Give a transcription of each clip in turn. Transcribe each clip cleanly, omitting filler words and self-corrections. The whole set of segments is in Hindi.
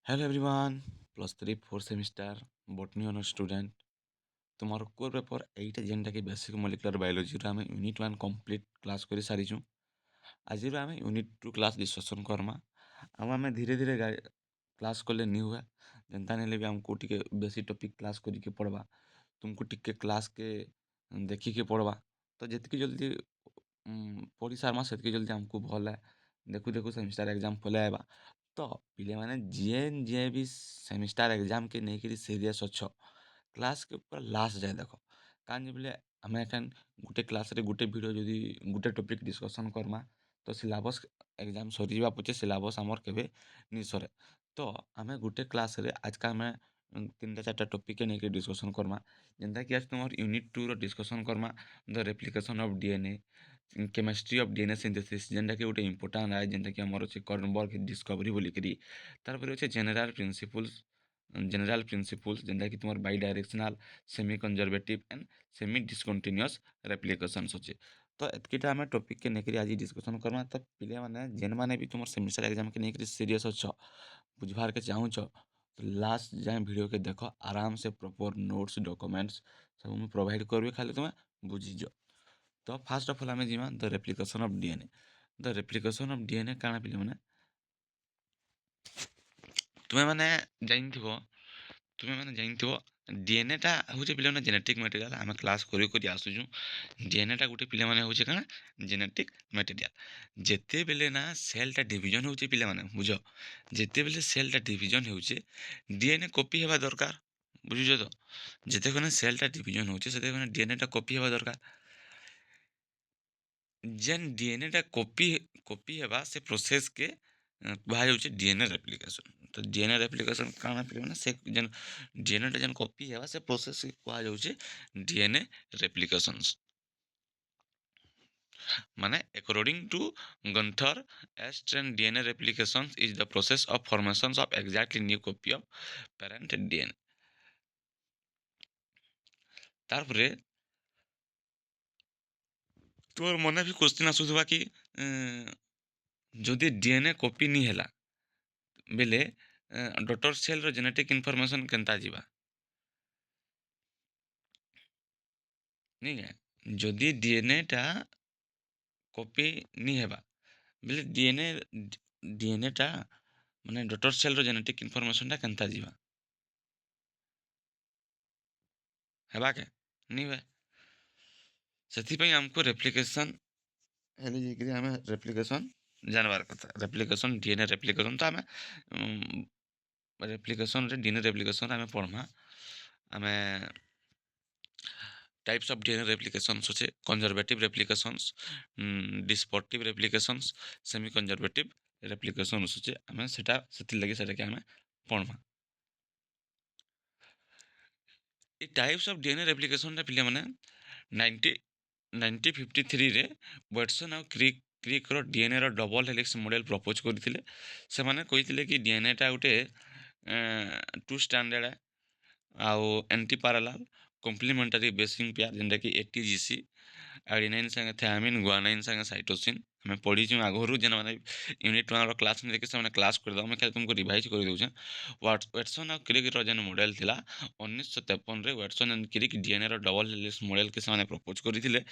Hello everyone, +3 4th semester botany honour student तुमार कोर पेपर एइटा जेनटा कि बेसिक मॉलिक्यूलर बायोलॉजी रो आमे यूनिट 1 कंप्लीट क्लास करि सारिछु। आज रो आमे यूनिट 2 क्लास डिस्कशन करमा। आमे धीरे धीरे क्लास कले नी हुए जेनता नेले भी हमको टिके बेसी टॉपिक क्लास करि के पढ़वा तुमको टिके क्लास के देखि के पढ़वा तो जेतकी जल्दी पढ़ी सारमा सेतकी जल्दी हमको भल है। देखु देखु सेमिस्टर एग्जाम पले आएबा तो पिले माने जे भी सेमिस्टर एग्जाम के नहीं करी सीरियस अच्छो क्लास के ऊपर लास्ट जाए देखो कान जे बोले हमें एखन गुटे क्लास रे गुटे वीडियो जदी गुटे टॉपिक डिस्कशन करमा तो सिलेबस एग्जाम सरीबा पछे सिलेबस हमर केबे नी सरे तो हमें गुटे क्लास रे आज का हमें तीनटा चारटा टॉपिक के नहीं डिस्कशन करमा जेनता कि आज तुमर यूनिट 2 रो डिस्कशन करमा the replication of DNA chemistry of DNA synthesis जेनटा कि गोटे इंपोर्टाट है जेनटा कि हमर अछि कर्नबर्ग डिस्कवरी बोली करी तार पर अछि जनरल प्रिंसिपल्स जेनटा कि तुमर bidirectional semi conservative and semi discontinuous replications अछि तो एतकीटा हमें टॉपिक के नेकरी आज डिस्कशन करमा तो पिले माने जेन माने भी तुमर सेमिस्टर एग्जाम के नेकरी सीरियस अछ बुझबार के चाहू तो लास्ट जाए वीडियो के देखो आराम से प्रॉपर नोट्स डॉक्यूमेंट्स सब मैं प्रोवाइड करबे खाली तुम्हें बुझीज तो फास्ट ऑफ ऑल आम जीमा the replication of DNA the replication of DNA काଣା पिले माने तुम्हें माने जानिथिबो तुम्हें माने जानिथिबो डीएनए टा होचे पिले माने जेनेटिक मटेरियल आम क्लास करी करी आसुछु डीएनए टा गुटे पिले माने होचे काଣା जेनेटिक मटेरियल जेते बेले ना सेल टा डिवीजन होचे पिले माने बुझो जेते बेले सेल टा डिवीजन होचे डीएनए कॉपी हेबा दरकार बुझियो तो जेते कोने सेल टा डिवीजन होचे सेते कोने डीएनए टा कॉपी हेबा दरकार जेन डीएनए टा कॉपी हेबा से प्रोसेस के कुहा जाउछे डीएनए रेप्लिकेशन तो डीएनए रेप्लिकेशन काଣା पिले माने से जेन डीएनए टा जेन कॉपी हेबा से प्रोसेस के कुहा जाउछे डीएनए रेप्लिकेशंस माने according to Gunther Stent DNA replications is the process of formation of exactly new copy of parent DNA तार परे तोर मने भी क्वेश्चन आसुथबा कि जदि डीएनए कॉपी नी हैला बेले daughter cell row genetic information केनता जीवा नहीं है जदि डीएनए टा कॉपी नी हेबा बेले डीएनए टा माने daughter cell row genetic information टा केनता जीवा हेबा के नी हुए सेथि पई हमको रेप्लिकेशन हेले जेकरी हमें रेप्लिकेशन जानवर कथा रेप्लिकेशन डीएनए रेप्लिकेशन तो हमें रेप्लिकेशन रे डीएनए रेप्लिकेशन हमें पढ़मा हमें टाइप्स ऑफ डीएनए रेप्लिकेशंस होचे conservative replications dispersive replications semi conservative replications होचे हमें सेटा सेति लगे सेटा के हमें पढ़मा ए टाइप्स ऑफ डीएनए रेप्लिकेशन रे पिले माने 90 1953 रे वाटसन और क्रिक रो डीएनए रो डबल हेलिक्स मॉडल प्रपोज करथिले से माने कहिथिले कि डीएनए टा उटे टू स्टैंडर्ड आउ anti parallel complementary basing pair जेनटा कि एटीजीसी आर्जिनाइन संगे थायमिन गुआनाइन संगे साइटोसिन हमें पढ़ी छु आगोरु जेना माने यूनिट 1 रो क्लास में देखे से क्लास कर दो मैं खाली तुमको रिवाइज कर दउ वाटसन और क्रिक रो जेन मॉडल थिला 1953 रे वाटसन एंड क्रिक डीएनए रो डबल हेलिक्स मॉडल के से प्रपोज करथिले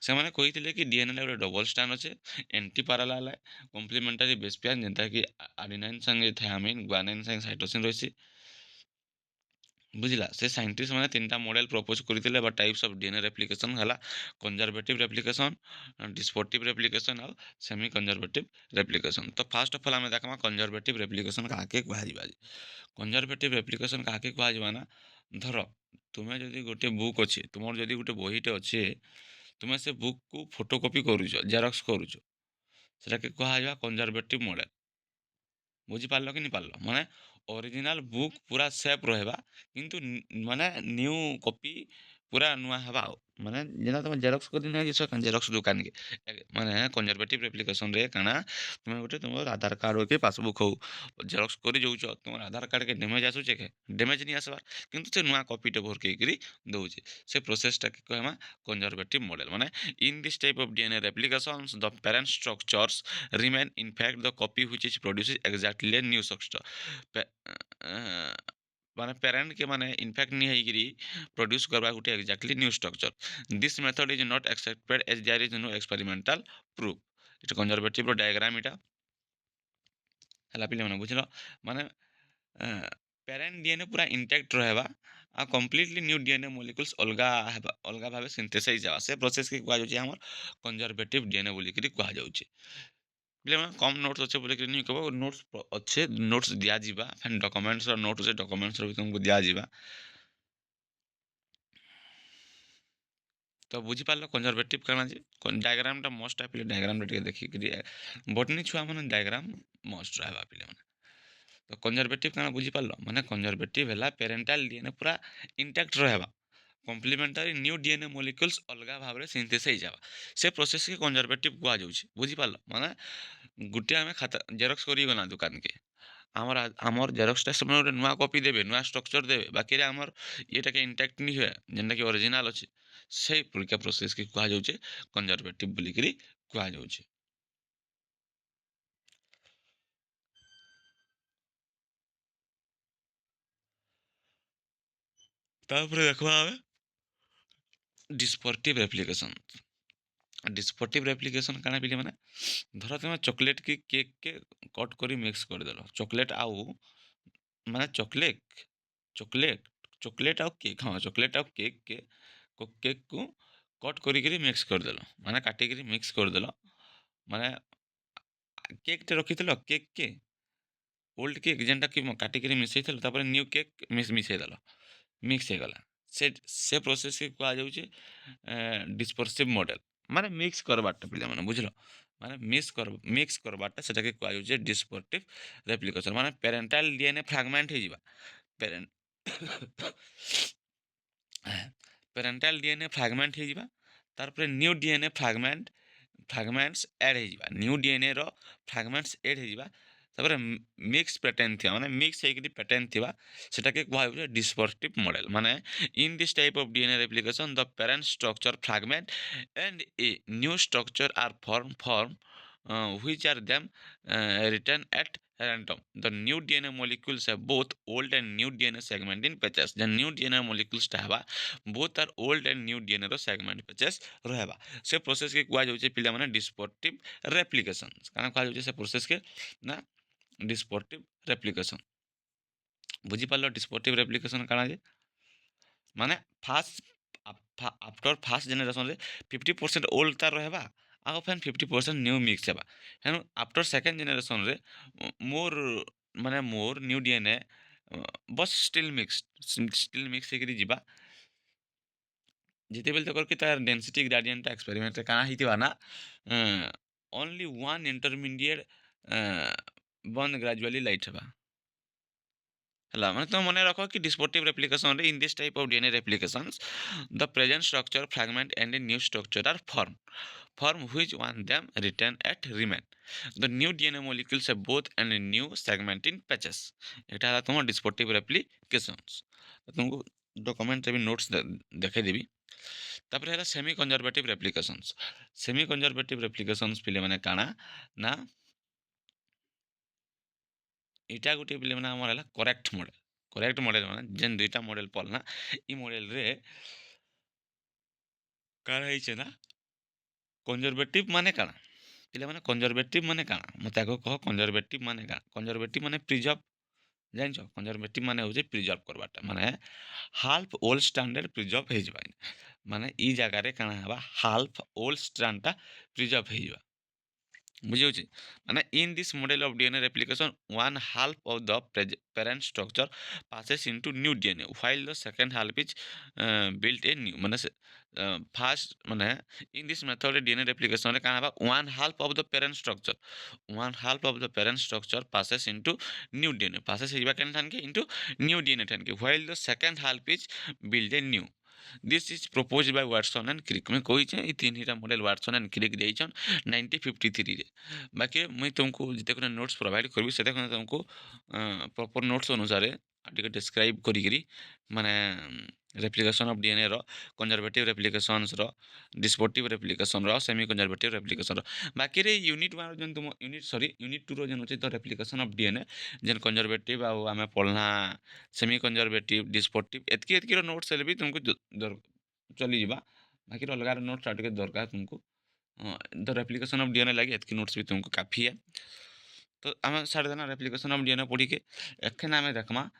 से माने कहिथिले कि डीएनए रो डबल स्ट्रैंड अछि एंटी पैरेलल है कॉम्प्लीमेंटरी बेस पेयर जेनता कि आर्जिनाइन संगे थायमिन गुआनाइन संगे साइटोसिन रहिछि बुझिला से साइंटिस्ट मैंने 3टा मॉडल प्रपोज करथिले बा टाइप्स ऑफ डीएनए रेप्लिकेशन हला कंजर्वेटिव रेप्लिकेशन डिस्पर्टिव रेप्लिकेशन और सेमी कंजर्वेटिव रेप्लिकेशन तो फास्ट ऑफ ऑल हमें देखमा कंजर्वेटिव रेप्लिकेशन काके कुहा जिबा कंजर्वेटिव रेप्लिकेशन काके कुहा जिबा ना धरो तुम्हें जदि गोटे बुक अछि तुमर जदि गोटे बहीटे अछि तुम्हें से बुक को फोटोकॉपी करूछ जेरॉक्स करूछ सेटा के कुहा जिबा कंजर्वेटिव मॉडल बुझी पारलो कि नहीं पारलो माने ओरिजिनल बुक पूरा सेफ रहबा किंतु माने न्यू कॉपी पूरा नुआ हवा ମାନେ ଯେନ୍ତା ତମେ ଜେରକ୍ସ କରି ନେଇ ଯାଇଛ ଜେରକ୍ସ ଦୁକାନ କେ ମାନେ କନଜରଭେଟିଭ ରେପ୍ଲିକେସନ ରେ କାଣା ତୁମେ ଗୋଟେ ତୁମର ଆଧାର କାର୍ଡ ହଉ କି ପାସବୁକ୍ ହଉ ଜେରକ୍ସ କରି ଯାଉଛ ତୁମର ଆଧାର କାର୍ଡ କେ ଡ୍ୟାମେଜ ଆସୁଛେ କେ ଡ୍ୟାମେଜ ନି ଆସବାର କିନ୍ତୁ ସେ ନୂଆ କପିଟେ ଭରକେଇକିରି ଦଉଛେ ସେ ପ୍ରୋସେସଟା କେ କହିମା କନଜରଭେଟିଭ ମଡେଲ ମାନେ in this type of DNA replications the parent structures remain in fact the copy which is produces exactly a new structure ମାନେ parent के माने इनफैक्ट नहीं ହେଇକିରି produce करवा गुटे exactly new structure this method is not accepted as there is no experimental proof इटा conservative रो डायग्राम इटा हला पिले माने बुझलो माने parent DNA पूरा इंटैक्ट रहबा आ completely new DNA molecules अलगा भाबे सिंथेसाइज जावा से प्रोसेस के कुआ जाउची हमर conservative DNA बोली करी कुआ जाउची पिले माने कम नोट्स अच्छे बोले करी नहीं कहबो नोट्स अच्छे नोट्स दिया जीवा फैन डॉक्यूमेंट्स और नोट्स डॉक्यूमेंट्स रो भी तुमको दिया जीवा तो बुझी पारल कंजरवेटिव करना जे डायग्रामटा मस्ट आ पिले डायग्रामटा टिके देखिकरी बटनी छुआ माने डायग्राम मस्ट रहबा पिले माने तो कंजरवेटिव काना बुझी पारल माने कंजरवेटिव हैला पेरेंटल डीएनए पूरा इंटैक्ट रहबा कॉम्प्लीमेंटरी न्यू डीएनए मॉलिक्यूल्स अलगा भाबरे सिंथेसाइज जाबा से प्रोसेस के कंजरवेटिव कुआ जाउची बुझी पारल माने गुटे आमे खाता जेरॉक्स करी गना दुकान के आमर जेरॉक्सटा समय गोटे नुआ कॉपी देबे नुआ स्ट्रक्चर देबे बाकी रे आमर येटाके इंटैक्ट नहीं हुए जेनटा कि ओरिजिनल अच्छे से प्रक्रिया प्रोसेस के कुआ जाउचे कंजरवेटिव बोलिकरी कुआ जाउचे तापर देखबा हमें डिस्पर्टिव रेप्लिकेशन डिस्पर्टिव रेप्लिकेशन काना पिले माने धर तुम चॉकलेट की केक के कट करी मिक्स कर देलो चॉकलेट आउ माने चॉकलेट चॉकलेट आउ केक हाँ चॉकलेट आउ केक के केक को कट करी मिक्स कर देलो माने काटी करी मिक्स कर देलो माने केक टे रखी केक के ओल्ड केक जेनटा कि काटिकी मिसई न्यू केक मिसई देल मिक्स हो गला से प्रोसेस के कुआ जाउचे डिस्पर्सिव मॉडल माने मिक्स करबाटा पिले माने बुझलो माने मिक्स करबाटा सेटा के कुआ जाउचे डिस्पर्टिव रेप्लिकेशन माने पेरेंटल डीएनए फ्रैगमेंट हो जिबा पेरेंट पेरेंटल डीएनए फ्रैगमेंट हो जिबा तार पर न्यू डीएनए फ्रैगमेंट्स ऐड हो जिबा न्यू डीएनए रो फ्रैगमेंट्स ऐड हो जिबा तापर मिक्स पैटर्न थिया माने मिक्स हेकि पैटर्न थिबा सेटा के कुआ होय डिस्पर्टिव मॉडल माने in this type of DNA replication the parent structure fragment and a new structure are form which are them written at random the new DNA molecules have both old and new DNA segment in patches the new DNA molecules टा हवा both are old and new DNA row segment patches रहबा से प्रोसेस के कुआ जाउचे पिला माने डिस्पर्टिव रेप्लिकेशन काना कुआ जाउचे से प्रोसेस के ना डिस्पर्टिव रेप्लिकेशन बुझी पारलो डिस्पर्टिव रेप्लिकेशन काना जे माने फास्ट आफ्टर फास्ट जेनेरेशन रे 50% ओल्ड तार रहबा आउ फेन 50% न्यू मिक्स हेबा हेनु आफ्टर सेकेंड जेनेरेशन रे मोर माने मोर न्यू डीएनए बस स्टिल मिक्स हेकरी जिबा जिते बेल तक कि तार डेंसिटी ग्रेडियंट एक्सपेरिमेंट रे काना हितिबा ना only one intermediate one gradually light हेबा ହେଲା ମାନେ ତୁମେ ମନେ ରଖ କି ଡିସ୍ପୋର୍ଟିଭ୍ ରେପ୍ଲିକେସନ୍ରେ in this type of DNA replications the present structure fragment and new structure are form which one them return at remain the new DNA molecules have both and new segment in patches এটা ହେଲା ତୁମ ଡିସ୍ପୋର୍ଟିଭ୍ ରେପ୍ଲିକେସନ୍ସ ତୁମକୁ ଡକୁମେଣ୍ଟରେ ବି ନୋଟ୍ସ ଦେଖେଇଦେବି ତାପରେ ହେଲା ସେମି କଞ୍ଜରଭେଟିଭ୍ ରେପ୍ଲିକେସନ୍ସ ପିଲେମାନେ କାଣା ନା इटा गोटे पिले माने हमर हला करेक्ट मॉडल माने जेन दुईटा मॉडल पढ़ना ई मॉडल रे काଣା ହେଇଛେ ना कंजर्वेटिव माने काଣା पिले माने कंजर्वेटिव माने काଣା मते आगो कह कंजर्वेटिव माने काଣା कंजर्वेटिव माने प्रिजर्व जानछो कंजर्वेटिव माने होजे प्रिजर्व करबाटा माने हाल्फ ओल्ड स्टैंडर्ड प्रिजर्व हे जबा माने ई जगह रे काଣା हबा हाल्फ ओल्ड स्टैंडर्ड प्रिजर्व हे जबा बुझे माने in this model of DNA replication one half of the parent structure passes into new DNA while the second half is built a new माने फास्ट माने in this method DNA replication रे काना बा one half of the parent structure passes into new DNA passes Hiba केन ठान के into new DNA ठान के while the second half is built a new this is propose by Watson and Crick मुझे कही ये 3टा मॉडल वाटसन एंड क्रिक देछन 1953 रे। बाकी मुझे तुमको जिते नोट्स प्रोवाइड करबी से तुमको प्रॉपर नोट्स अनुसार टिके डिस्क्राइब करी माने रेप्लिकेशन ऑफ डीएनए रो कंजर्वेटिव रेप्लिकेशंस रो डिस्पोर्टिव रेप्लिकेशन रो सेमी कंजर्वेटिव रेप्लिकेशन रो बाकी रे यूनिट 1 जन तुम यूनिट 2 रो जन होची तो रेप्लिकेशन ऑफ डीएनए जन कंजर्वेटिव आ आमे पढ़ना सेमी कंजर्वेटिव डिस्पोर्टिव एतकी एतकी रो नोट्स ले भी तुमको चली जीवा बाकी रो अलग नोट्स टिके दरकार तुमको द रेप्लिकेशन ऑफ डीएनए लगे एतकी नोट्स भी तुमको काफी है। तो आम सारे देना रेप्लिकेशन ऑफ डीएनए पढ़ी के एखन आम देखमा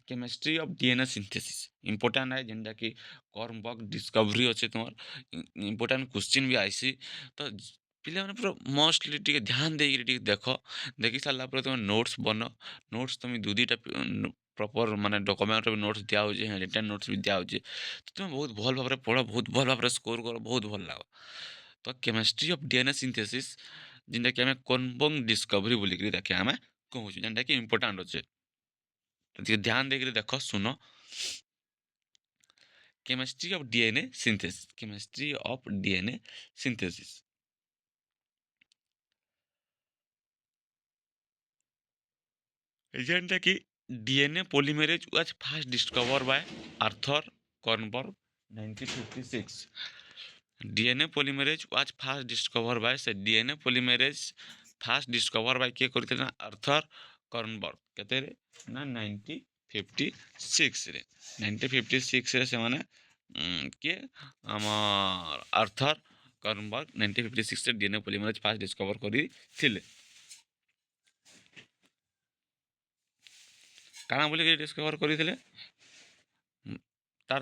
chemistry of DNA synthesis important है जेनटा कि कर्मबर्ग डिस्कवरी अच्छे तुम इंपोर्टेंट क्वेश्चन भी आईसी तो पिले मैंने पूरा मोस्टली टिके ध्यान देकर देख देखी सारा पर तुम नोट्स बन नोट्स तुम दु दुईटा प्रॉपर माने डॉक्यूमेंट नोट्स दिया होचे रिटन नोट्स भी दिया होचे तो तुम बहुत भल भाव पढ़ बहुत भल भाव स्कोर कर बहुत भल लग तो केमिस्ट्री ऑफ डीएनए सिंथेसिस जेनटा कि आम कर्मबर्ग डिस्कवरी बोलिक देखिए आम कहूँ जेनटा कि इंपोर्टेंट अच्छे तो ध्यान देकर देख सुन chemistry of DNA synthesis chemistry of DNA synthesis जेनटा कि DNA polymerase was first discover by Arthur Kornberg 1956 DNA polymerase was first discover by से DNA polymerase first discover by के करथिले ना आर्थर कर्नबर्ग केते रे ना 1956 रे 1956 रे से माने के हमर आर्थर कर्नबर्ग 1956 रे डीएनए पॉलीमरेज फर्स्ट डिस्कवर करी थिले କାଣା ବୋଲିକି ଡିସ୍କଭର୍ କରିଥିଲେ ତାର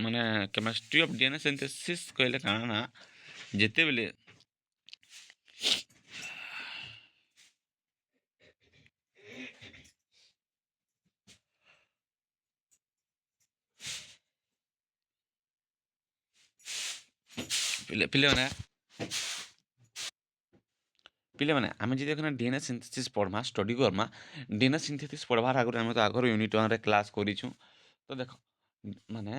ମାନେ କେମିଷ୍ଟ୍ରି ଅଫ୍ ଡିଏନ୍ଏ ସିନ୍ଥେସିସ୍ କହିଲେ କାଣା ନା ଯେତେବେଳେ ପିଲାମାନେ ପିଲାମାନେ ଆମେ ଯଦି ଦେଖୁନା ଡିଏନ୍ଏ ସିନ୍ଥେସିସ୍ ପଢ଼୍ମା ଷ୍ଟଡି କର୍ମା ଡିଏନ୍ଏ ସିନ୍ଥେସିସ୍ ପଢ଼୍ବାର୍ ଆଗରୁ ଆମେ ତ ଆଗରୁ ୟୁନିଟ୍ 1 କ୍ଲାସ୍ କରିଛୁଁ ତ ଦେଖ ମାନେ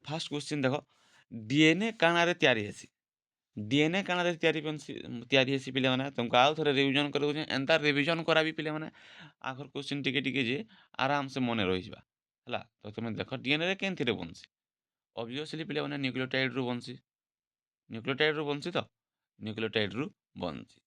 ଫାର୍ଷ୍ଟ କ୍ୱେଶ୍ଚିନ୍ ଦେଖ ଡିଏନ୍ଏ କାଣାରେ ତିଆରି ହେସି डीएनए काणारे तैयारी हेसी पिलेमाने तुमको आउ थोड़े रिविजन कर दूँ एंता रिविजन करा भी पिलेमाने आखर क्वेश्चन टिके जे आराम से मन रही है तो तुम देख डीएनए केनथिरे बनसी ऑब्वियसली पिलेमाने न्यूक्लियोटाइड रु बनसी न्यूक्लियोटाइड रु बनसी तो न्यूक्लियोटाइड रु बनसी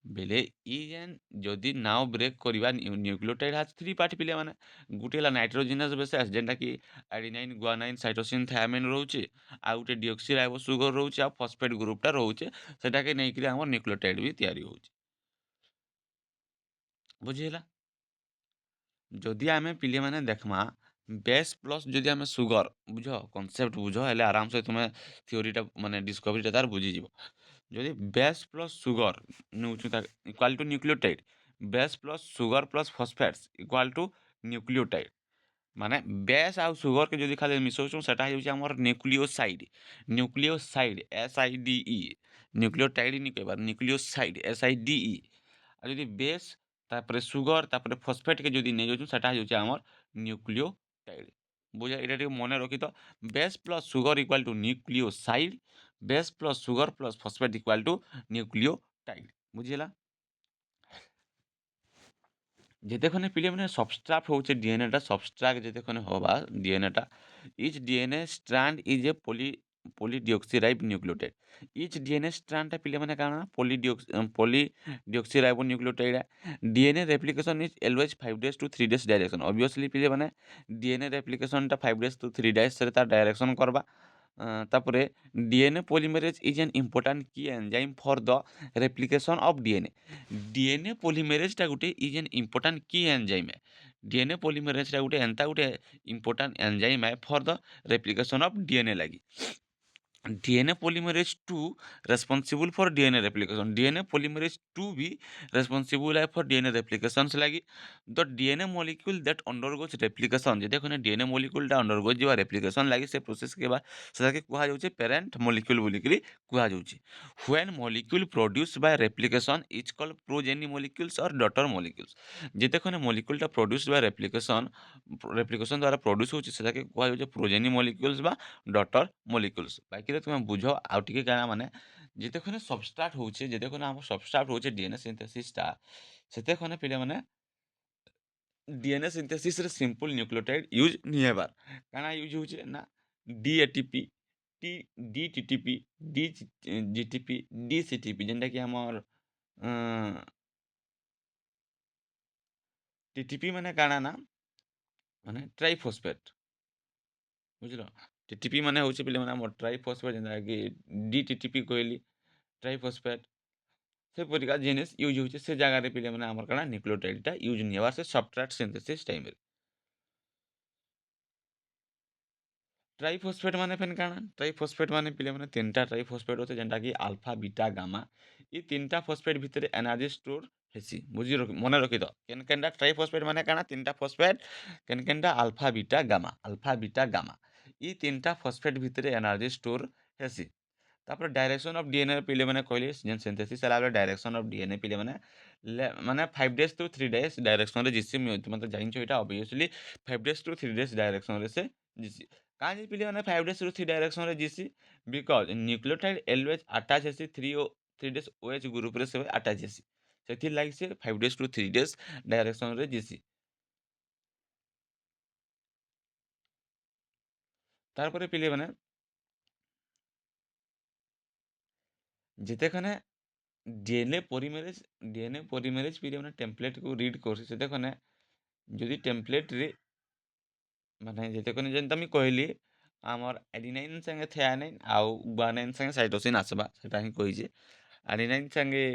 बेले इ जेन जदि नाउ ब्रेक करवा न्यूक्लियोटाइड हाज 3 पार्ट पिलेमाने गुटे हला नाइट्रोजनस बेस जेनटा कि एडेनाइन गुआनाइन साइटोसिन थायामिन रोचे आ गुटे डिऑक्सीराइबो सुगर रोचे आ फॉस्फेट ग्रुपटा रोचे सेटा के नै कि हमर न्यूक्लियोटाइड भी तैयारी होचे बुझिला जदि आमे पिले माने देखमा बेस प्लस जदि आमे सुगर बुझ कॉन्सेप्ट बुझ हेले आराम से तुमे थ्योरीटा माने डिस्कवरीटा तार बुझी जीवो जदि बेस प्लस सुगर नउछु ता equal to nucleotide base plus sugar plus phosphates equal to nucleotide माने बेस आउ सुगर के जदि खाली मिसौछु सेटा हेउछि हमर nucleoside S I D E nucleotide नि कहबा nucleoside S I D E आ जदि बेस तापरे सुगर तापरे फॉस्फेट के जदि नै जाउछु सेटा हेउछि हमर न्यूक्लियोटाइड बुझा एटा टिके मने रखि तो base plus sugar equal to nucleoside base plus sugar plus phosphate equal to nucleotide बुझिला যেতেক্ষণে পিলে মানে সবস্ট্রাক্ট হচ্ছে ডিএনএটা সবস্ট্রাক্ট যেতেক্ষণে হবা ডিএনএটা each DNA strand is a polydeoxyribonucleotide each DNA স্ট্রান্ডটা পিলে মানে কারণ polydeoxyribonucleotide DNA replication is always 5 days to 3 days direction obviously পিলে মানে ডিএনএ রেপ্লিকেশনটা 5 days to 3 days রে তার ডাইরেকশন করবা তারপরে DNA polymerase is an important key enzyme for the replication of DNA DNA पॉलीमरेजटा गुटे is an important key enzyme है डीएनए पॉलीमरेजटा गुटे एंता गुटे इम्पोर्टाट एंजाइम है for the replication of DNA लगी DNA polymerase 2 responsible for DNA replication. DNA polymerase 2 भी रेस्पॉन्सिबल है फॉर डीएनए रेप्लिकेशंस लगी। The DNA molecule that undergoes replication, जे देखो डीएनए मॉलिक्यूलटा अंडरगोज जो रेप्लिकेशन लगी से प्रोसेस के बाद सेटाके कुहा जाउछे पेरेंट मॉलिक्यूल बोलिकरी कुहा जाउछे। When molecule produced by replication is called progeny molecules or daughter molecules. जे देखो मॉलिक्यूलटा प्रोड्यूस्ड बाय रेप्लिकेशन, रेप्लिकेशन द्वारा प्रोड्यूस होउछे सेटाके कुहा जाउछे प्रोजेनी मॉलिक्यूल्स बा डटर मॉलिक्यूल्स। बाकी तुम बुझ आउ टिके काଣା माने जेते खने सबस्ट्राट होउछे, जेते खने हम सबस्ट्राट होउछे डीएनए सिंथेसिसटा, सेते खने पिले माने डीएनए सिंथेसिस रे सिंपल न्यूक्लियोटाइड यूज नि हेबार। काଣା यूज होउछे ना डीएटीपी, टी डीटीटीपी, डीजीटीपी, डीसीटीपी जेनटा कि हमर टीटीपी माने काଣା ना माने ट्राइफॉस्फेट, बुझलो। टीटीपी माने होउछे पिले माने हमर ट्राइफॉस्फेट जेनटा कि डीटीटीपी कहली ट्राइफॉस्फेट से परिका जिनिस यूज होउछे से जगह रे पिले माने हमर काଣା न्यूक्लियोटाइडटा यूज नि हेबार से सबस्ट्रेट सिंथेसिस टाइम रे। ट्राइफॉस्फेट माने फेन काଣା ट्राइफॉस्फेट माने पिले माने तीनटा ट्राइफॉस्फेट होते जेनटा कि अल्फा बीटा गामा। ई तीनटा फॉस्फेट भितरे एनर्जी स्टोर हेसी, बुझि रखि मने रखि द केन केनटा ट्राइफॉस्फेट माने काଣା तीनटा फॉस्फेट केन केनटा alpha beta gamma, alpha beta gamma. ई तीनटा फॉस्फेट भितरे एनर्जी स्टोर हेसी। तापर डायरेक्शन ऑफ डीएनए पिले माने कहली जेन सिंथेसिस हला बेले डायरेक्शन ऑफ डीएनए पिले माने माने 5 डेज टू 3 डेज डायरेक्शन रे जिसी तुम तो जानिछो एटा obviously 5 days to 3 days direction रे से जिसी काहे जे पिले माने 5 डेज टू 3 डायरेक्शन रे जिसी बिकॉज़ न्यूक्लियोटाइड ऑलवेज अटैच हेसी 3 डेज ओएच ग्रुप रे से अटैच हेसी, सेथि लागी से 5 डेज टू 3 डेज डायरेक्शन रे जिसी। तार परे पिले माने जेतेखाने डीएनए पॉलीमरेज पिले माने टेम्पलेट को रीड करछि सेतेखाने যদি टेम्पलेट रे माने जेतेखने जेनता मी कहली आमर एडेनाइन संगे थायानाइन आउ गुआनाइन संगे साइटोसिन आसबा सेटा ही कहिजे। एडेनाइन संगे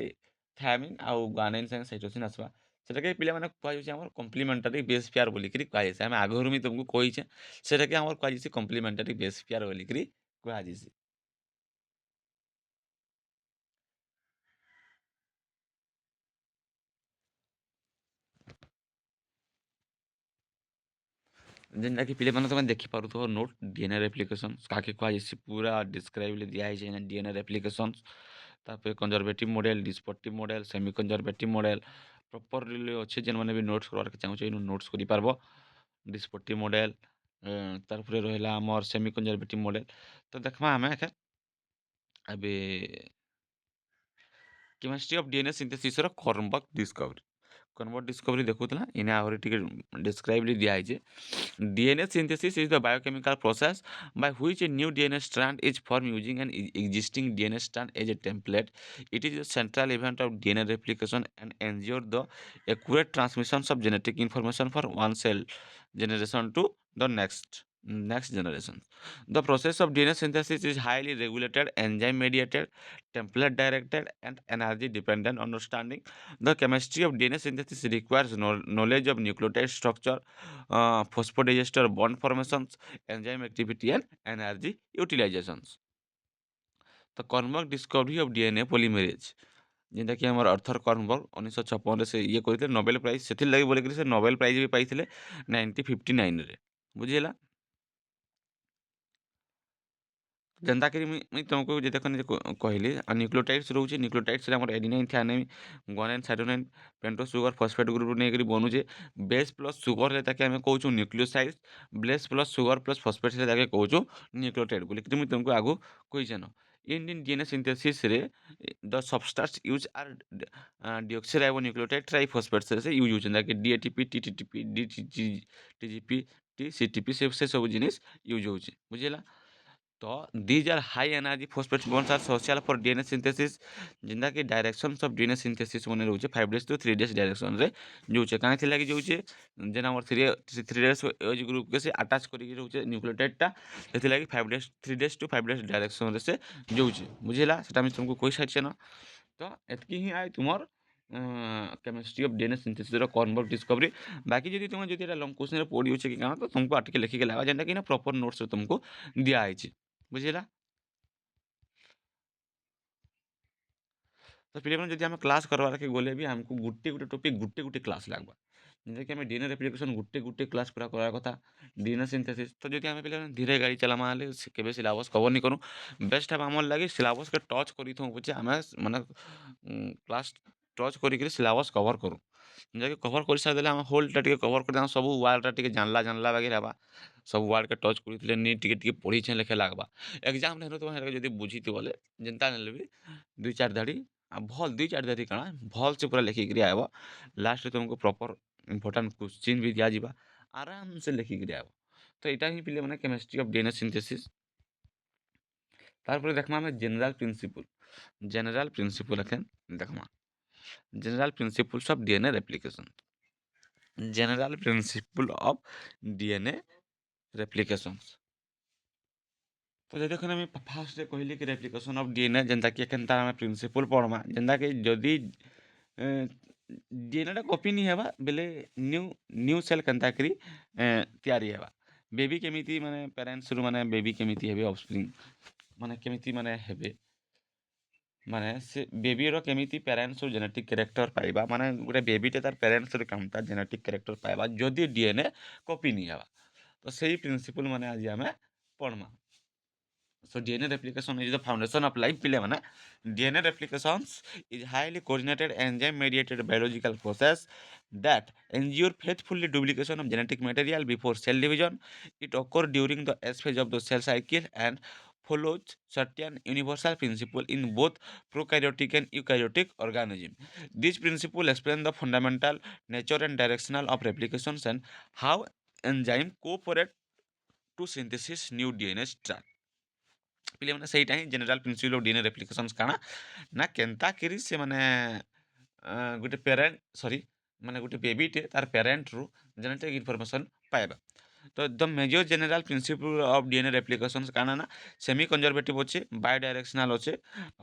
थायामिन आउ गुआनाइन संगे साइटोसिन आसबा सेटाके पिला माने कहै छै हमर कॉम्प्लीमेंटरी बेस पेयर बोली करी कहै छै। हम आगोर मी तुमको कहि छै सेटाके हमर कहै छै कॉम्प्लीमेंटरी बेस पेयर बोली करी कहै छै। जेनटा कि पिले माने तुम देखि पारुथो नोट डीएनए रेप्लिकेशन काके कहै छै पूरा डिस्क्राइब ले दिया है डीएनए रेप्लिकेशंस। तापर conservative model, dispersive model, semi conservative model proper रे अच्छे जेन माने भी नोट्स करबार के चाहू छै नोट्स करि पारबो। डिस्पर्टिव मॉडल तार परे रहला हमर सेमी कंजर्वेटिव मॉडल। तो देखबा हमें अबे केमिस्ट्री ऑफ डीएनए सिंथेसिस रो कर्मबक डिस्कवरी, कर्मबक डिस्कवरी देखुतला इने आहुरी टिके डिस्क्राइब ले दिया है। DNA synthesis is the biochemical process by which a new DNA strand is formed using an existing DNA strand as a template. It is a central event of DNA replication and ensures the accurate transmission of genetic information from one cell generation to the next generation. The process of DNA synthesis is highly regulated, enzyme mediated, template directed, and energy dependent. Understanding the chemistry of DNA synthesis requires knowledge of nucleotide structure, phosphodiester bond formations, enzyme activity, and energy utilizations. The Kornberg discovery of DNA polymerase जेनटा कि हमर अर्थर कर्नबर्ग 1956 रे से ये करथिले नोबेल प्राइज सेथिर लागि बोले कि से नोबेल प्राइज भी पाइथिले 1959 रे, बुझिला। जेनता कि मुई तुमको जे देखन जे कहली न्यूक्लियोटाइड्स रहउचे न्यूक्लियोटाइड्स रे हमर adenine thymine guanine cytosine pentose sugar phosphate group नै करी बनुचे बेस प्लस सुगर रे ताके हमें कहउछु nucleosides base plus sugar plus phosphate रे ताके कहउछु न्यूक्लियोटाइड बोली कि मुई तुमको आगु कहिछन। इन डीएनए सिंथेसिस रे the substance use are deoxyribonucleotide triphosphate से यूज होचन ताकि डीएटीपी टीटीपी टीजीपी टीसीटीपी से सब जिनिस यूज होचे, बुझिला। तो these are high energy phosphate bonds are social for DNA synthesis जिंदा कि डायरेक्शंस ऑफ डीएनए सिंथेसिस मने रहउचे 5 डेज टू 3 डेज डायरेक्शन रे जोचे काहे थिला कि जोचे जेना हमर 3 डेज एज ग्रुप के से अटैच करि कि रहउचे न्यूक्लियोटाइड टा एथिला कि 5 days 3 days to 5 days direction रे से जोचे, बुझिला। सेटा हम तुमको कहि साइछ न। तो एतकी ही आइ तुमर केमिस्ट्री ऑफ डीएनए सिंथेसिस रो कॉर्नबर्ग डिस्कवरी। बाकी जदि तुम जदि एटा लॉन्ग क्वेश्चन रे पढ़ियो छै कि काना तो तुमको आटिके लिखि के लागा जेंटा कि ना प्रॉपर नोट्स तुमको दिया आइछ, बुझिला। ତ ପିଲାମାନେ ଯଦି ଆମେ କ୍ଲାସ୍ କରବାର୍କେ ଗଲେ ବି ଆମକୁ ଗୁଟେ ଟପିକ୍ ଗୁଟେ କ୍ଲାସ୍ ଲାଗ୍ବା। ଯେନ୍ଟାକି ଆମେ ଡିଏନ୍ଏ ରେପ୍ଲିକେସନ୍ ଗୁଟେ କ୍ଲାସ୍ ପୁରା କରବା କଥା। ଡିଏନ୍ଏ ସିନ୍ଥେସିସ୍ ତ ଯଦି ଆମେ ପିଲାମାନେ ଧୀରେ ଗାଡ଼ି ଚଲାମା ହେଲେ କେବେ ସିଲାବସ୍ କଭର୍ ନି କରୁ। ବେଷ୍ଟ ହେବା ଆମର୍ ଲାଗି ସିଲାବସ୍କେ ଟଚ୍ କରିଥାଉଁ ପଛେ ଆମେ ମାନେ କ୍ଲାସ୍ ଟଚ୍ କରିକିରି ସିଲାବସ୍ କଭର୍ କରୁ। ଯାହାକି କଭର୍ କରିସାରି ଦେଲେ ଆମେ ହୋଲ୍ଟା ଟିକେ କଭର୍ କରିଦେମା ସବୁ ୱାର୍ଡ଼ଟା ଟିକେ ଜାନ୍ଲା ବାଗିର୍ ହେବା। ସବୁ ୱାର୍ଡ଼କେ ଟଚ୍ କରିଥିଲେ ନି ଟିକେ ପଢ଼ିଛେଁ ଲେଖେ ଲାଗ୍ବା। ଏକ୍ଜାମ୍‌ନେ ହେଲେ ତୁମେ ହେଟାକେ ଯଦି ବୁଝିଥିବ ବେଲେ ଯେନ୍ତା ହେଲେ ବି 2-4 ଧାଡ଼ି ଭଲ୍ 2-4 ଧାଡ଼ି କାଣା ଭଲ୍‌ସେ ପୁରା ଲେଖିକିରି ଆଏବ। ଲାଷ୍ଟ୍‌ରେ ତମ୍କୁ ପ୍ରପର୍ ଇମ୍ପୋର୍ଟାଣ୍ଟ କ୍ୱେଶ୍ଚିନ୍ ବି ଦିଆଯିବା। ଆରାମ୍‌ସେ ଲେଖିକିରି ଆଏବ। ତ ଇଟା ହିଁ ପିଲେମାନେ କେମେଷ୍ଟ୍ରି ଅଫ୍ ଡିଏନ୍ଏ ସିନ୍ଥେସିସ୍। ତାର୍ପରେ ଦେଖ୍ମା ଆମେ ଜେନେରାଲ୍ ପ୍ରିନ୍ସିପଲ୍ ଏଖେନ୍ ଦେଖ୍ମା। General principles of DNA replication. General principle of DNA replications. ତ ଯଦି ଏଖେନ୍ ଆମେ ଫାର୍ଷ୍ଟରେ କହିଲି କି ରେପ୍ଲିକେସନ୍ ଅଫ୍ ଡିଏନ୍ଏ ଯେନ୍ଟାକି ଏଖେନ୍ ତାର୍ ଆମେ ପ୍ରିନ୍ସିପଲ୍ ପଢ଼୍ମା। ଯେନ୍ଟାକି ଯଦି ଡିଏନ୍ଏଟା କପି ନି ହେବା ବେଲେ ନ୍ୟୁ ସେଲ୍ କେନ୍ତାକିରି ତିଆରି ହେବା। ବେବି କେମିତି ମାନେ ପ୍ୟାରେଣ୍ଟସ୍‌ରୁ ମାନେ ବେବି କେମିତି ହେବେ ଅଫ୍‌ସ୍ପ୍ରିଙ୍ଗ ମାନେ କେମିତି ମାନେ ହେବେ। ମାନେ ସେ ବେବିର କେମିତି ପ୍ୟାରେଣ୍ଟସ୍‌ରୁ ଜେନେଟିକ୍ କ୍ୟାରେକ୍ଟର୍ ପାଇବା ମାନେ ଗୁଟେ ବେବିଟେ ତାର୍ ପ୍ୟାରେଣ୍ଟସ୍‌ରୁ କେନ୍ତା ଜେନେଟିକ୍ କ୍ୟାରେକ୍ଟର୍ ପାଇବା ଯଦି ଡିଏନ୍ଏ କପି ନି ହେବା। ତ ସେଇ ପ୍ରିନ୍ସିପଲ୍ ମାନେ ଆଜି ଆମେ ପଢ଼୍ମା। So DNA replication is the foundation of life ପିଲାମାନେ DNA replications is highly coordinated enzyme mediated biological process that ensure faithfully duplication of genetic material before cell division. It occurs during the S phase of the cell cycle and follows certain universal principle in both prokaryotic and eukaryotic organism. This principle explain the fundamental nature and directional of replications and how enzyme cooperate to synthesis new DNA strand. ପିଲାମାନେ ସେଇଟା ହିଁ general principle of DNA replications କାଣା ନା କେନ୍ତାକିରି ସେମାନେ ଗୋଟେ ମାନେ ଗୋଟେ ବେବିଟେ ତାର୍ ପ୍ୟାରେଣ୍ଟରୁ ଜେନେଟିକ୍ ଇନଫର୍ମେସନ୍ ପାଇବା। ତ the major general principle of DNA replications କାଣା ନା ସେମି କଞ୍ଜର୍ଭେଟିଭ୍ ଅଛେ, ବାୟୋଡାଇରେକ୍ସନାଲ୍ ଅଛେ,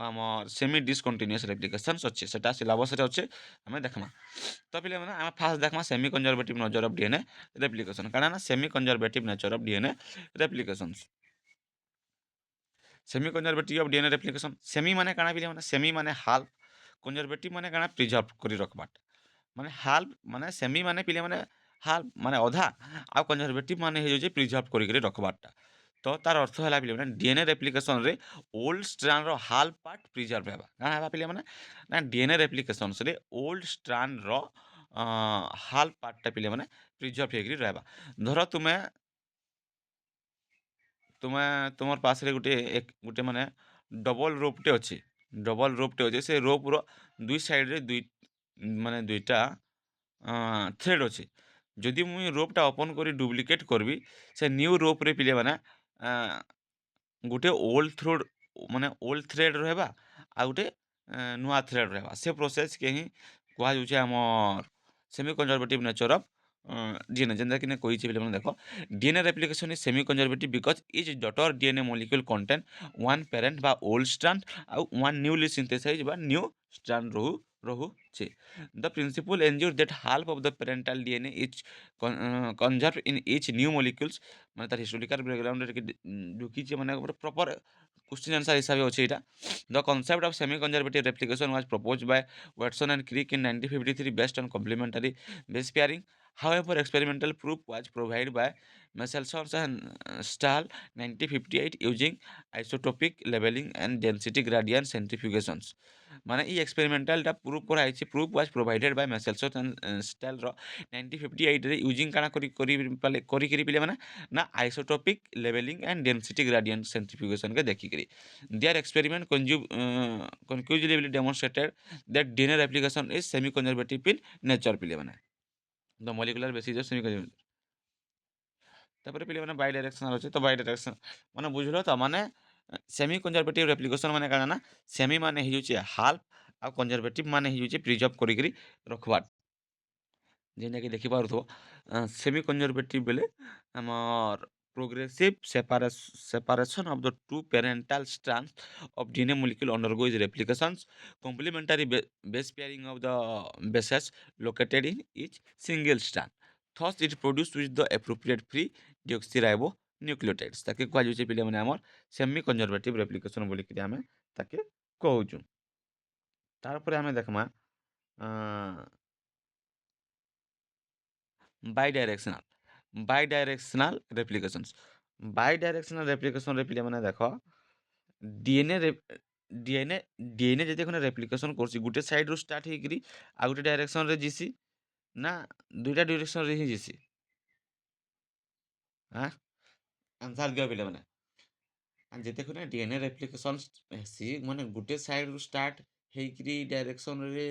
ଆମର୍ ସେମି ଡିସ୍‌କଣ୍ଟିନ୍ୟୁଅସ୍ ରେପ୍ଲିକେସନ୍ସ ଅଛେ। ସେଟା ସିଲାବସ୍‌ରେ ଅଛେ ଆମେ ଦେଖ୍ମା। ତ ପିଲାମାନେ ଆମେ ଫାର୍ଷ୍ଟ ଦେଖ୍ମା semi conservative nature of DNA replication କାଣା ନା semi conservative nature of DNA replications. Semi conservative of DNA replication semi ମାନେ କାଣା ପିଲାମାନେ ସେମି ମାନେ ହାଲ୍ଫ, କଞ୍ଜର୍ଭେଟିଭ୍ ମାନେ କାଣା ପ୍ରିଜର୍ଭ କରି ରଖ୍ବାଟା। ମାନେ ହାଲ୍ଫ ମାନେ ସେମି ମାନେ ପିଲାମାନେ ହାଲ୍ଫ ମାନେ ଅଧା ଆଉ କଞ୍ଜର୍ଭେଟିଭ୍ ମାନେ ହେଇଯାଉଛେ ପ୍ରିଜର୍ଭ କରିକିରି ରଖ୍ବାର୍ଟା। ତ ତାର୍ ଅର୍ଥ ହେଲା ପିଲାମାନେ ଡିଏନ୍ଏ ରେପ୍ଲିକେସନ୍‌ରେ ଓଲ୍ଡ ଷ୍ଟ୍ରାଣ୍ଡର ହାଲ୍ଫ ପାର୍ଟ ପ୍ରିଜର୍ଭ ହେବା। କାଣା ହେବା ପିଲାମାନେ ନା ଡିଏନ୍ଏ ରେପ୍ଲିକେସନ୍ସରେ ଓଲ୍ଡ ଷ୍ଟ୍ରାଣ୍ଡର ହାଲ୍ଫ ପାର୍ଟଟା ପିଲାମାନେ ପ୍ରିଜର୍ଭ ହେଇକିରି ରହେବା। ଧର ତୁମେ ତୁମର୍ ପାସ୍‌ରେ ଗୁଟେ ମାନେ ଡବଲ୍ ରୋପ୍‌ଟେ ଅଛେ। ଡବଲ୍ ରୋପ୍‌ଟେ ଅଛେ ସେ ରୋପ୍‌ର ଦୁଇ ସାଇଡ଼୍‌ରେ ଦୁଇଟା ଥ୍ରେଡ଼୍ ଅଛେ। ଯଦି ମୁଇଁ ରୋପ୍‌ଟା ଓପନ୍ କରି ଡୁପ୍ଲିକେଟ୍ କର୍ବି ସେ ନ୍ୟୁ ରୋପ୍‌ରେ ପିଲେମାନେ ଗୁଟେ ଓଲ୍ଡ ଥ୍ରେଡ଼୍ ରହେବା ଆଉ ଗୁଟେ ନୂଆ ଥ୍ରେଡ଼୍ ରହେବା। ସେ ପ୍ରୋସେସ୍‌କେ ହିଁ କୁହାଯାଉଛେ ଆମର୍ ସେମି କଞ୍ଜର୍ଭେଟିଭ୍ ନେଚର୍ ଅଫ୍ ଡିଏନ୍ଏ। ଯେନ୍ତାକି ନେ କହିଛେ ପିଲାମାନେ ଦେଖ DNA replication is semi-conservative because each daughter DNA molecule contain one parent ବା old strand ଆଉ one newly synthesized ବା new strand ରହୁଛେ। The principle ensures that half of the parental DNA is conserved in each new molecules ମାନେ ତାର ହିଷ୍ଟୋରିକାଲ ବ୍ୟାକଗ୍ରାଉଣ୍ଡରେ ଟିକେ ଢୁକିଛେ ମାନେ ଗୋଟେ ପ୍ରପର କ୍ୱେଶ୍ଚିନ୍ ଆନ୍ସର୍ ହିସାବରେ ଅଛି ଏଇଟା। The concept of semi-conservative replication was proposed by Watson and Crick in 1953 based on complementary base pairing. However, experimental proof was provided by Michelson and Stahl 1958 using isotopic leveling and density gradient centrifugations. ମାନେ ଇ ଏକ୍ସପେରିମେଣ୍ଟାଲଟା ପ୍ରୁଭ୍ କରାହେଇଛି proof was provided by Meselson and ଷ୍ଟାଲର 1958ରେ ୟୁଜିଂ କାଣା କରିକିରି ପିଲେମାନେ ନା ଆଇସୋଟୋପିକ୍ ଲେଭେଲିଂ ଆଣ୍ଡ ଡେନ୍ସିଟି ଗ୍ରାଡିଏଣ୍ଟ ସେଣ୍ଟ୍ରିଫ୍ୟୁଗେସନ୍କେ ଦେଖିକିରି their experiment conclusively demonstrated that DNA replication is semi-conservative in nature ପିଲେମାନେ the molecular basis of semi conservative. ତାପରେ ପିଲାମାନେ ବାଇ ଡାଇରେକ୍ସନାଲ୍ ଅଛି ତ ବାଇ ଡାଇରେକ୍ସନ୍ ମାନେ ବୁଝିଲ ତ ମାନେ ସେମି କଞ୍ଜର୍ଭେଟିଭ୍ ରେପ୍ଲିକେସନ୍ ମାନେ କାଣା ନା ସେମି ମାନେ ହେଇଯାଉଛେ ହାଲ୍ଫ ଆଉ କଞ୍ଜର୍ଭେଟିଭ୍ ମାନେ ହେଇଯାଉଛେ ପ୍ରିଜର୍ଭ କରିକିରି ରଖ୍ବାର୍। ଯେନ୍ଟାକି ଦେଖିପାରୁଥିବ ସେମି କଞ୍ଜର୍ଭେଟିଭ୍ ବେଲେ ଆମର୍ progressive separation of the two parental strands of DNA molecule undergoes replications. Complementary base pairing of the bases located in each single strand. Thus, it produced with the appropriate free deoxyribonucleotides. ତାକେ କୁହାଯାଉଛି ପିଲାମାନେ ଆମର ସେମି କଞ୍ଜର୍ଭେଟିଭ୍ ରେପ୍ଲିକେସନ୍ ବୋଲିକିରି ଆମେ ତାକେ କହୁଛୁ। तार ପରେ ଆମେ ଦେଖମା ବାଇଡାଇରେକ୍ସନାଲ ରେପ୍ଲିକେସନ୍ସ। ବାଇଡାଇରେକ୍ସନାଲ ରେପ୍ଲିକେସନରେ ପିଲାମାନେ ଦେଖ ଡିଏନ୍ଏ ଡିଏନ୍ଏ ଡିଏନ୍ଏ ଯଦି ଏଖୁଣା ରେପ୍ଲିକେସନ୍ କରୁଛି ଗୋଟେ ସାଇଡ଼୍ରୁ ଷ୍ଟାର୍ଟ ହେଇକିରି ଆଉ ଗୋଟେ ଡାଇରେକ୍ସନ୍ରେ ଯିସି ନା ଦୁଇଟା ଡାଇରେକ୍ସନ୍ରେ ହିଁ ଯିସି? ଆଁ ଆନ୍ସାର୍ ଦିଅ ପିଲାମାନେ। ଯେତେଖୁଣା ଡିଏନ୍ଏ ରେପ୍ଲିକେସନ୍ ହେସି ମାନେ ଗୋଟେ ସାଇଡ଼୍ରୁ ଷ୍ଟାର୍ଟ ହେଇକିରି ଡାଇରେକ୍ସନ୍ରେ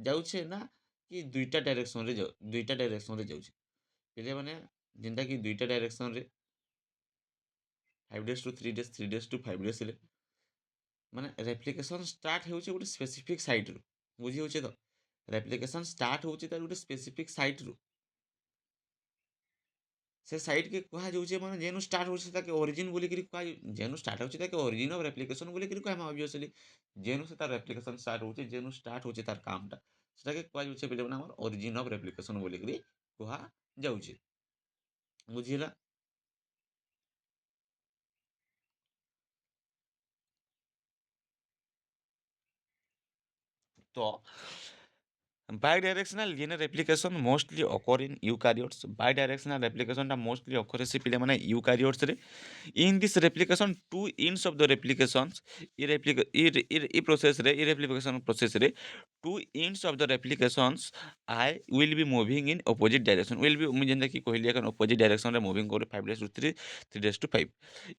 ଯାଉଛେ ନା କି ଦୁଇଟା ଡାଇରେକ୍ସନ୍ରେ ଯାଉଛେ? ପିଲାମାନେ ଯେନ୍ଟାକି ଦୁଇଟା ଡାଇରେକ୍ସନ୍ରେ 5 days to 3 days 3 days to 5 days ରେ ମାନେ ରେପ୍ଲିକେସନ୍ ଷ୍ଟାର୍ଟ ହେଉଛି ଗୋଟେ ସ୍ପେସିଫିକ୍ ସାଇଟ୍ରୁ। ବୁଝି ହେଉଛେ ତ? ରେପ୍ଲିକେସନ୍ ଷ୍ଟାର୍ଟ ହେଉଛି ତାର ଗୋଟେ ସ୍ପେସିଫିକ୍ ସାଇଟ୍ରୁ। ସେ ସାଇଟ୍କେ କୁହାଯାଉଛେ ମାନେ ଯେନୁ ଷ୍ଟାର୍ଟ ହେଉଛି ତାକେ ଅରିଜିନ୍ ବୋଲିକିରି ଯେନୁ ଷ୍ଟାର୍ଟ ହେଉଛି ତାକେ ଅରିଜିନ୍ ଅଫ୍ ରେପ୍ଲିକେସନ୍ ବୋଲିକିରି କହେମା ଅବଭିୟସଲି। ଯେନୁ ସେ ତାର ରେପ୍ଲିକେସନ୍ ଷ୍ଟାର୍ଟ ହେଉଛି ଯେନୁ ଷ୍ଟାର୍ଟ ହେଉଛି ତାର କାମଟା ସେଟାକେ କୁହାଯାଉଛେ ପିଲାମାନେ ଆମର ଅରିଜିନ୍ ଅଫ୍ ରେପ୍ଲିକେସନ୍ ବୋଲିକିରି କୁହାଯାଉଛେ। ବୁଝିହେଲା? ତ bidirectional DNA replication mostly occur in eukaryotes. Bidirectional replication ଟା mostly occur ହେସି ପିଲାମାନେ eukaryotes ରେ. In this replication, two ends of the replications, replication process ରେ, two ends of the replications I will be moving in opposite direction. Will be ମୁଁ ଯେନ୍ତା କି କହିଲି এখন opposite direction ରେ moving করে 5 days to 3, 3 days to 5.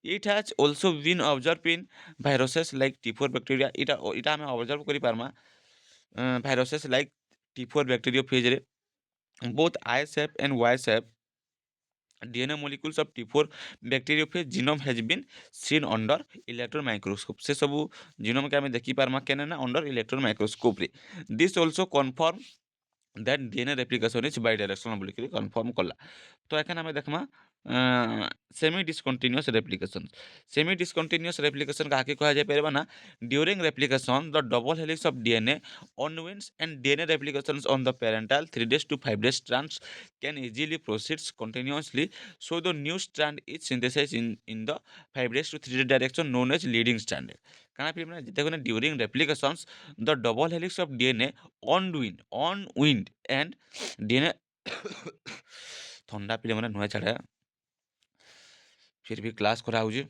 It has also been observed in viruses like T4 bacteria. এটা ଆମେ observe କରି ପାରମା viruses like T4 bacteriophage, both I shape and Y shape DNA molecules of T4 bacteriophage genome has been seen under electron microscope. से सबू genome के आमे देखि पारमा केने ना under electron microscope रे. This also confirm that DNA replication is bidirectional बोलिकरी confirm कला. तो एखन आमे देखमा semi discontinuous replication. Semi discontinuous replication काके कहा जाय परबा ना during replication the double helix of DNA unwinds and DNA replications on the parental 3 days to 5 days strands can easily proceed continuously, so the new strand is synthesized in the 5 days to 3 day direction known as leading strand. କାଣା ପିଲା ଯେତେବେଳେ during replications the double helix of DNA unwind and DNA ଥଣ୍ଡା ପିଲାମାନେ ନୁହେଁ ଛାଡ଼େ फिर भी क्लास କରାହେଉଛି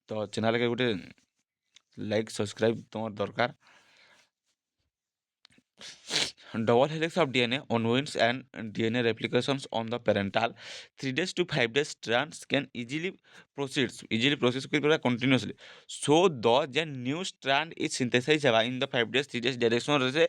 ତ ଚ୍ୟାନେଲ୍କେ ଗୋଟେ ଲାଇକ୍ ସବସ୍କ୍ରାଇବ୍ ତୁମର ଦରକାର. Double helix of DNA unwinds and DNA replications on the parental 3 days to 5 days strands can easily process continuously. So the new strand is synthesized in the 5 days 3 days direction रे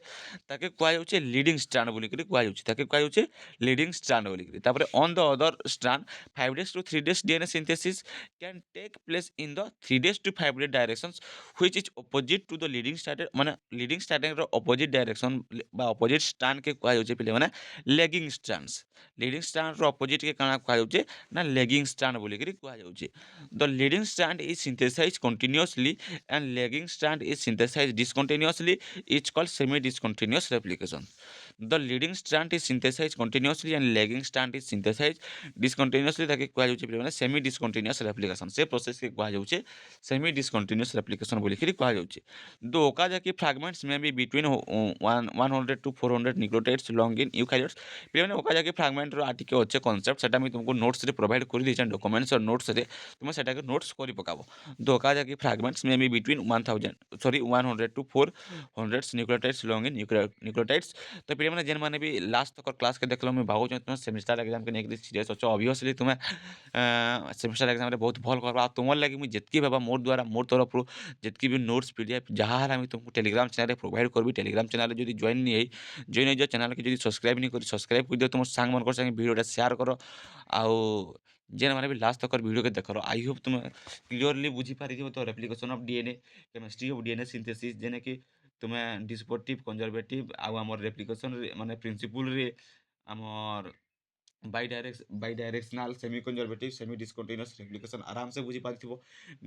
ताके कुहाଯାଉଛି leading strand बोलिकरी कुहाଯାଉଛି ताके कुहाଯାଉଛି leading strand बोलिकरी. तापर on the other strand 5 days to 3 days DNA synthesis can take place in the 3 days to 5 day directions which is opposite to the leading strand. माने leading strand ର opposite direction বা opposite strand के କୁହାଯାଉଛି ପିଲାମାନେ lagging strands. leading strand ର opposite के କାଣା କୁହାଯାଉଛି ନା lagging strand ବୋଲିକରି କୁହାଯାଉଛି. The leading strand is synthesized continuously and lagging strand is synthesized discontinuously. It's called semi discontinuous replication. The leading strand is synthesized continuously and lagging strand is synthesized discontinuously ताके कुहाଯାଉଛି ପିଲାମାନେ semi discontinuous replication. से प्रोसेस के कुहाଯାଉଛି semi discontinuous replication बोलिकରି कुहाଯାଉଛି. The Okazaki fragments may be between 100 to 400 nucleotides long in eukaryotes. ପିଲାମାନେ Okazaki fragment ର ଟିକେ ଅଛି କନସେପ୍ଟ ସେଟା ମୁଁ ତୁମକୁ ନୋଟ୍ସ ରେ ପ୍ରୋଭାଇଡ୍ କରି ଦେଇଛି ଡକୁମେଣ୍ଟସ୍ और ନୋଟ୍ସ ରେ ତୁମେ ସେଟାକେ ନୋଟ୍ସ କରି ପକାବ. The Okazaki fragments may be between 100 to 400 nucleotides long in nucleotides. ତ ପିଲାମାନେ ଯେନ୍ମାନେ ବି ଲାଷ୍ଟ ତକ କ୍ଲାସ୍ କେ ଦେଖିଲ ମୁଁ ଭାବୁଛି ତୁମେ ସେମିଷ୍ଟାର ଏକ୍ଜାମ୍ କେ ନେଇକି ସିରିୟସ୍ ଅଛ. ଅବଭିୟସଲି ତୁମେ ସେମିଷ୍ଟାର ଏକ୍ଜାମ୍ରେ ବହୁତ ଭଲ କରବା. ଆଉ ତୁମର ଲାଗି ମୁଁ ଯେତ୍କି ହେବା ମୋର ଦ୍ୱାରା ମୋର ତରଫରୁ ଯେତ୍କି ବି ନୋଟ୍ସ PDF ଯାହା ହେଲା ମୁଁ ତୁମକୁ ଟେଲିଗ୍ରାମ ଚ୍ୟାନେଲ୍ରେ ପ୍ରୋଭାଇଡ଼ କରିବି. ଟେଲିଗ୍ରାମ ଚ୍ୟାନେଲ୍ରେ ଯଦି ଜଏନ୍ ହେଇଯାଅ ଚ୍ୟାନେଲ୍କେ ଯଦି ସବସ୍କ୍ରାଇବ୍ ନି କରି ସବସ୍କ୍ରାଇବ୍ କରିଦିଅ. ତୁମ ସାଙ୍ଗମାନଙ୍କର ସାଙ୍ଗେ ଭିଡ଼ିଓଟା ସେୟାର କର. ଆଉ ଯେନ୍ମାନେ ବି ଲାଷ୍ଟ ତକ ଭିଡ଼ିଓକେ ଦେଖର ଆଇ ହୋପ୍ ତୁମେ କ୍ଲିଅରଲି ବୁଝିପାରିଥିବ ତ replication of DNA chemistry of DNA synthesis ଯେନେକି ତୁମେ ଡିସ୍ପୋର୍ଟିଭ୍ କନଜରଭେଟିଭ୍ ଆଉ ଆମର ରେପ୍ଲିକେସନ୍ରେ ମାନେ ପ୍ରିନ୍ସିପୁଲ୍ରେ ଆମର ବାଇଡାଇରେକ୍ସନାଲ୍ ସେମି କନଜରଭେଟିଭ୍ ସେମି ଡିସକଣ୍ଟିନ୍ୟୁଅସ୍ ରେପ୍ଲିକେସନ୍ ଆରାମସେ ବୁଝିପାରିଥିବ.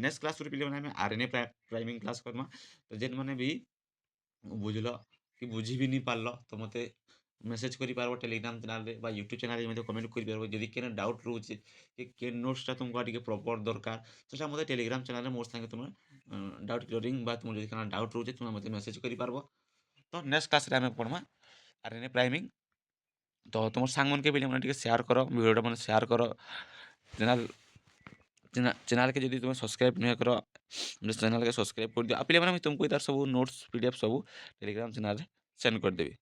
ନେକ୍ସଟ କ୍ଲାସ୍ରେ ପିଲାମାନେ ଆମେ RNA ପ୍ରାଇମିଂ କ୍ଲାସ୍ କର୍ମା. ତ ଯେନ୍ମାନେ ବି ବୁଝିଲ କି ବୁଝି ବି ନି ପାରଲ ତ ମୋତେ ମେସେଜ୍ କରିପାରବ ଟେଲିଗ୍ରାମ ଚ୍ୟାନେଲ୍ରେ ବା ୟୁଟ୍ୟୁବ୍ ଚ୍ୟାନେଲ୍ରେ ମଧ୍ୟ କମେଣ୍ଟ କରିପାରିବ. ଯଦି କେନ୍ ଡାଉଟ୍ ରହୁଛି କି କେନ୍ ନୋଟ୍ସଟା ତୁମକୁ ଟିକେ ପ୍ରପର୍ ଦରକାର ସେଟା ମୋତେ ଟେଲିଗ୍ରାମ ଚ୍ୟାନେଲ୍ରେ ମୋର ସାଙ୍ଗେ ତୁମେ ଡାଉଟ୍ କ୍ଲିୟରିଂ ବା ତୁମର ଯଦି କାଣା ଡାଉଟ୍ ରହୁଛି ତୁମେ ମୋତେ ମେସେଜ୍ କରିପାରବ. तो नेक्स्ट क्लास रे आमे पढ़मा आरएनए प्राइमिंग। तो तुम सांग मन के भी मैंने शेयर करो वीडियोटा मैंने शेयर करो चैनल चैनल के जब तुम सब्सक्राइब नहीं कर चैनल के सब्सक्राइब कर दियो आ पे मैंने तुमको इधर सब नोट्स पीडीएफ सब टेलीग्राम चैनल सेंड कर देबी।